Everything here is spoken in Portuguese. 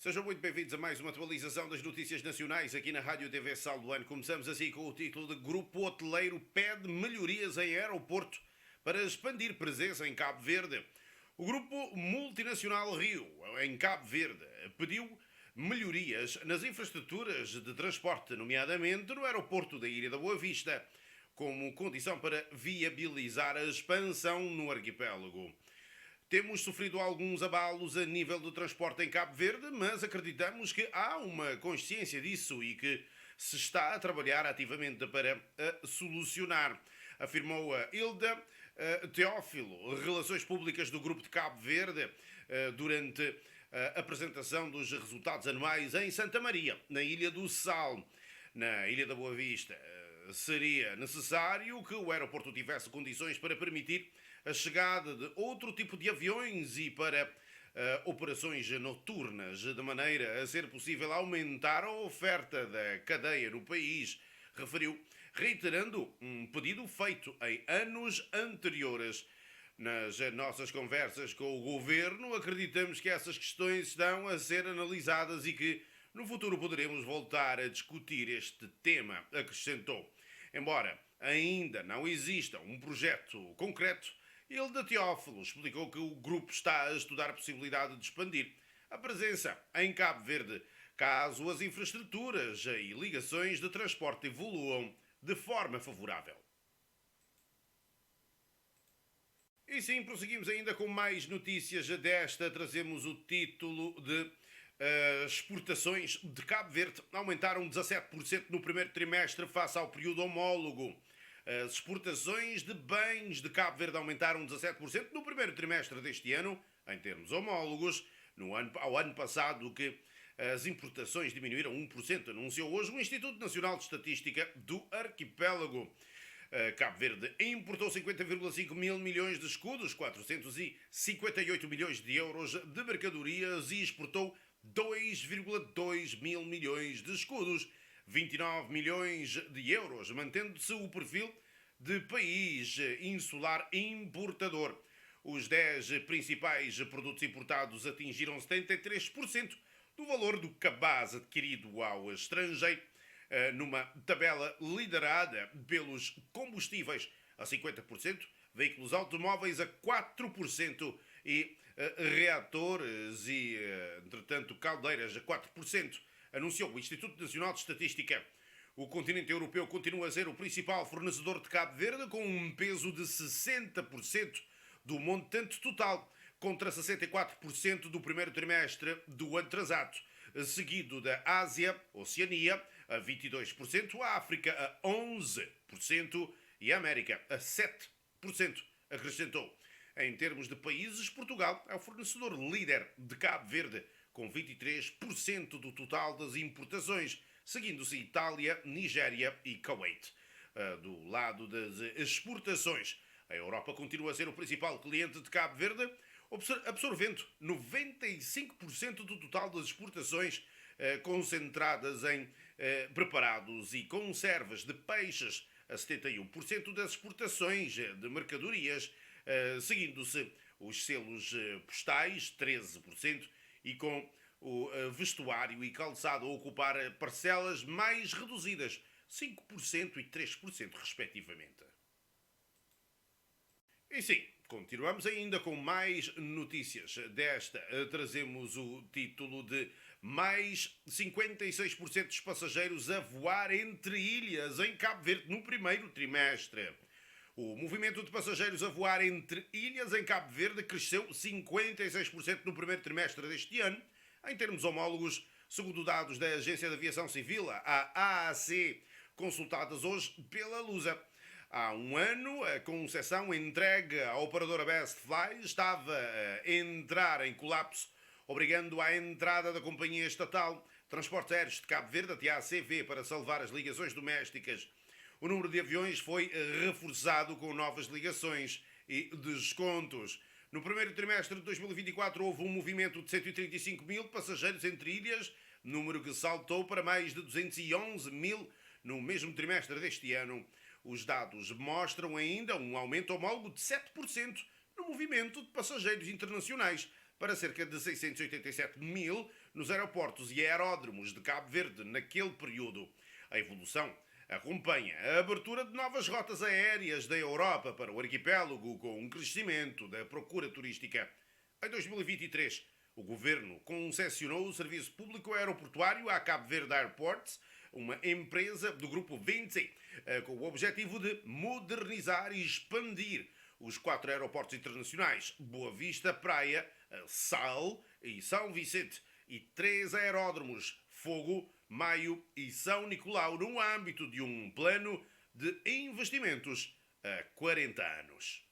Sejam muito bem-vindos a mais uma atualização das notícias nacionais aqui na Rádio TV Saldoano. Começamos assim com o título de Grupo Hoteleiro pede melhorias em aeroporto para expandir presença em Cabo Verde. O Grupo Multinacional Rio, em Cabo Verde, pediu melhorias nas infraestruturas de transporte, nomeadamente no aeroporto da Ilha da Boa Vista, como condição para viabilizar a expansão no arquipélago. Temos sofrido alguns abalos a nível do transporte em Cabo Verde, mas acreditamos que há uma consciência disso e que se está a trabalhar ativamente para a solucionar, afirmou a Hilda Teófilo, Relações Públicas do Grupo de Cabo Verde, durante a apresentação dos resultados anuais em Santa Maria, na Ilha do Sal, na Ilha da Boa Vista. Seria necessário que o aeroporto tivesse condições para permitir a chegada de outro tipo de aviões e para operações noturnas, de maneira a ser possível aumentar a oferta da cadeia no país, referiu, reiterando um pedido feito em anos anteriores. Nas nossas conversas com o governo, acreditamos que essas questões estão a ser analisadas e que no futuro poderemos voltar a discutir este tema, acrescentou. Embora ainda não exista um projeto concreto, Hilda Teófilo explicou que o grupo está a estudar a possibilidade de expandir a presença em Cabo Verde, caso as infraestruturas e ligações de transporte evoluam de forma favorável. E sim, prosseguimos ainda com mais notícias desta. Trazemos o título de exportações de Cabo Verde aumentaram 17% no primeiro trimestre face ao período homólogo. As exportações de bens de Cabo Verde aumentaram 17% no primeiro trimestre deste ano, em termos homólogos, ao ano passado que as importações diminuíram 1%, anunciou hoje o Instituto Nacional de Estatística do Arquipélago. Cabo Verde importou 50,5 mil milhões de escudos, 458 milhões de euros de mercadorias e exportou 2,2 mil milhões de escudos, 29 milhões de euros, mantendo-se o perfil de país insular importador. Os 10 principais produtos importados atingiram 73% do valor do cabaz adquirido ao estrangeiro, numa tabela liderada pelos combustíveis a 50%, veículos automóveis a 4% e reatores e, entretanto, caldeiras a 4%, anunciou o Instituto Nacional de Estatística. O continente europeu continua a ser o principal fornecedor de Cabo Verde, com um peso de 60% do montante total, contra 64% do primeiro trimestre do ano atrasado, seguido da Ásia, Oceania, a 22%, a África a 11% e a América a 7%, acrescentou. Em termos de países, Portugal é o fornecedor líder de Cabo Verde, com 23% do total das importações, seguindo-se Itália, Nigéria e Kuwait. Do lado das exportações, a Europa continua a ser o principal cliente de Cabo Verde, absorvendo 95% do total das exportações, concentradas em preparados e conservas de peixes, a 71% das exportações de mercadorias, seguindo-se os selos postais, 13%, e com o vestuário e calçado a ocupar parcelas mais reduzidas, 5% e 3%, respectivamente. E sim, continuamos ainda com mais notícias. Desta trazemos o título de mais 56% dos passageiros a voar entre ilhas em Cabo Verde no primeiro trimestre. O movimento de passageiros a voar entre ilhas em Cabo Verde cresceu 56% no primeiro trimestre deste ano, em termos homólogos, segundo dados da Agência de Aviação Civil, a AAC, consultadas hoje pela Lusa. Há um ano, a concessão entregue à operadora Bestfly estava a entrar em colapso, obrigando à entrada da companhia estatal Transportes Aéreos de Cabo Verde, a TACV, para salvar as ligações domésticas. O número de aviões foi reforçado com novas ligações e descontos. No primeiro trimestre de 2024 houve um movimento de 135 mil passageiros entre ilhas, número que saltou para mais de 211 mil no mesmo trimestre deste ano. Os dados mostram ainda um aumento homólogo de 7% no movimento de passageiros internacionais, para cerca de 687 mil nos aeroportos e aeródromos de Cabo Verde naquele período. A evolução acompanha a abertura de novas rotas aéreas da Europa para o arquipélago, com um crescimento da procura turística. Em 2023, o governo concessionou o serviço público aeroportuário à Cabo Verde Airports, uma empresa do grupo Vinci, com o objetivo de modernizar e expandir os 4 aeroportos internacionais: Boa Vista, Praia, Sal e São Vicente, e 3 aeródromos: Fogo, Maio e São Nicolau, no âmbito de um plano de investimentos a 40 anos.